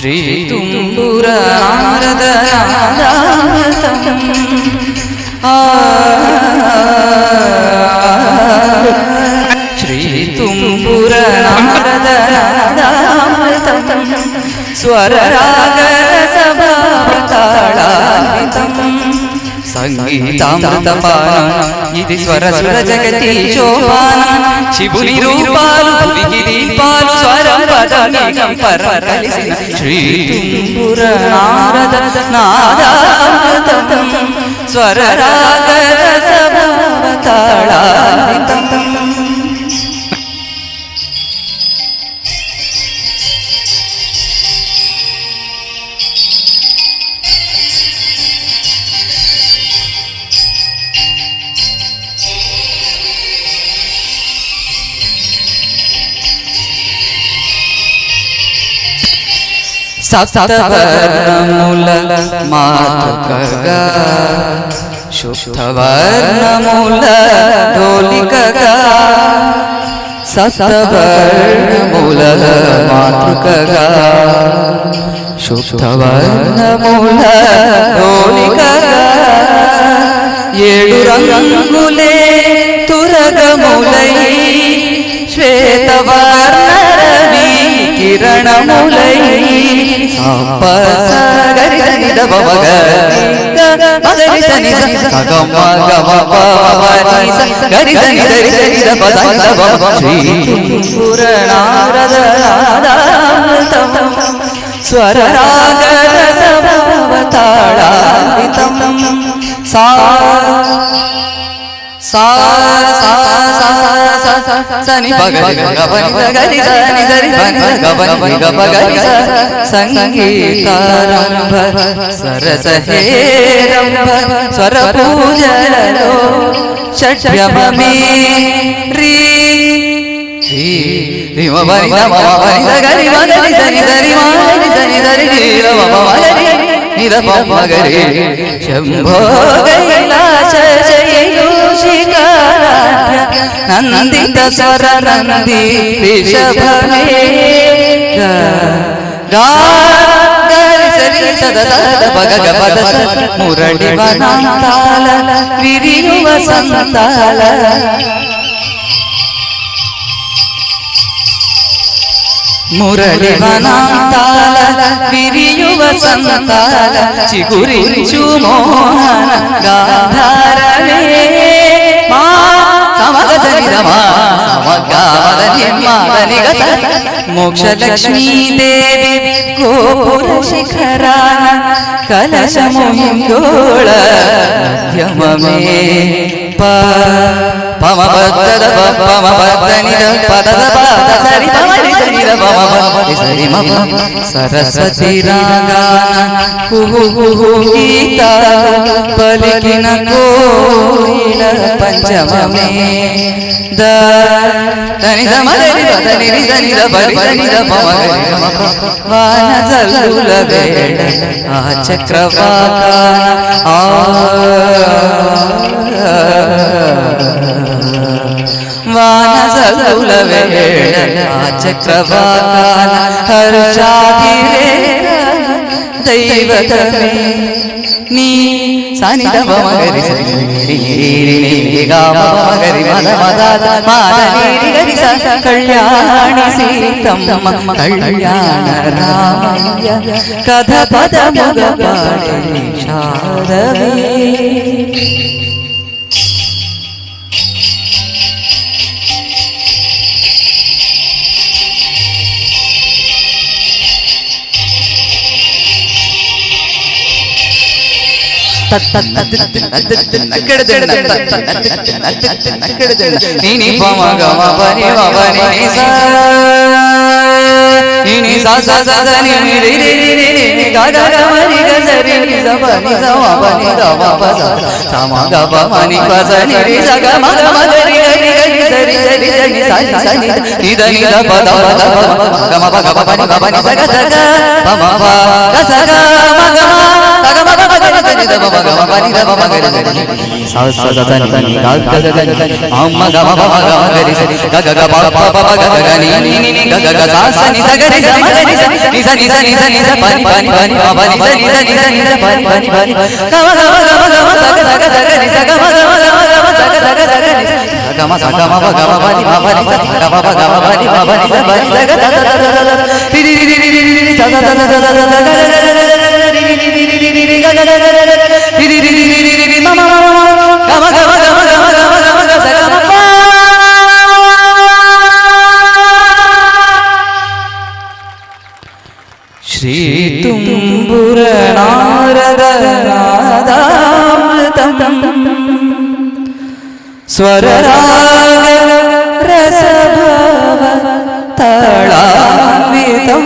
ಶ್ರೀ ತುಂಬುರ ನಾರದ ನಾದಾಮೃತಂ ಶ್ರೀ ತುಂಬುರ ನಾರದ ನಾದಾಮೃತಂ ಸ್ವರ ರಾಗ ರಸಭಾವತಾಳಾನ್ವಿತಂ సంగీతామృతపానం ఇది స్వరసుర జగతి శోభానం శివుని రూపాలు భువికి దీపాలు స్వరం పదమేకం పరం కలిసిన శ్రీ తుంబుర నారద నాదామృతం స్వర రాగ రసభావతాళాన్వితం సప్తవర్ణముల మాతృకగా శుద్ధవర్ణముల డోలికగా సప్తవర్ణముల మాతృకగా శుద్ధవర్ణముల డోలికగా ఏడు రంగులే తురగములై శ్వేతవర్ణరవి కిరణములై గరి సని దబ గరి సని సగమ గమ పవని గరి సని దరి సని దబ దబ శ్రీ తుంబుర నారద నాదామృతం స్వర రాగ రసభావతాళాన్వితం సా సా సా సని పగరి గబని గరి సని సరి పని గబని గబగరి సంగీతారంభ సరస హేరంభ స్వర పూజలలో షడ్యమే రీ రిమ బని గమ బని గరి మగరి సని సరి మాని సని సరి నీరమ మగరి నిరప మగరి శంభో కైలాస జయూషికారాధ్య నందిత స్వర నంది రిషభమే గరి సరి సద సద పగ పద మురళి వనాంతాల విరియువ సంతాల మురళి వనాంతాల విరియువ సంతాల చిగురించు మోహన గాంధారమే మా సమగదని రమా సమగామదని మాదని గత మోక్షలక్ష్మీ దేవి గోపుర శిఖరాన కలశము హిందోళ మధ్యమమే పమ పద పమ పదని పద పద సరి పమని సరి పమ సరి మమ సరస్వతి రాగాన కుహు కుహు గీత పలికిన కోయిల పంచమమే ద దని సమరి పదని దని పరి దని పమ వాన జల్లుల వేళ ఆ చక్రవాకాన వానజలుల వేళ చక్రవాకాన హర్షాధిరే దైవతమే నీ సని దమ మగరి సని ని గామ మగరి మద మద మాదని గరి స కళ్యాణి సీతమ్మ కళ్యాణ రామయ్య కథ పద ముగ పాడే శారదే ni pa ma ga ma pa ni sa ni sa sa sa ni ri ri ri ri ga ga ga ma ni ga sa ri ni sa pa ni sa ma pa ni ga ma pa sa ma ga pa ma ni pa sa ni ri sa ga ma ga ri ga ri ga ri sa ri sa ri sa ni sa ni da ni da pa da pa da ga ma pa ga pa ni ga pa ni sa ga pa ma pa ga sa ga ma ga ma sa ga ma pa ga ni da ba ga ma ni da ba ga ri sa sa sa sa ni ga ga ga amma ga ma ba ga ga ri ga ga ga ba ba ba ga ga ni ni ga ga ga sa sa ni sa ga ri sa ma ga ri sa ni sa ni sa ni sa ni sa pa ni pa ni pa ni ma pa ni sa ni sa ni sa ni sa pa ni pa ni pa ni ga ma ga ma ga ma ga ma sa ga sa ga ni sa ga ma ga ma ga ma ga ma sa ga sa ga ni ga ma sa ga ma ba ga ma pa ni ma pa ni sa ga ma ba ga ma pa ni ma pa ni sa pa ni sa ga sa sa sa ri ri ri ri ri ri sa sa sa sa sa sa ga ga ri ri ri ri ri ri ri ga ga ga ri ri ri ri ri ri ri ma ma ma ma ga ma ga ma ga ma ga ma ga ma ga ma ga sa ga ma pa Shri Tumbura Narada ನಾದಾಮೃತಂ ಸ್ವರರಾಗ ರಸಭಾವ ತಾಳಾನ್ವಿತಂ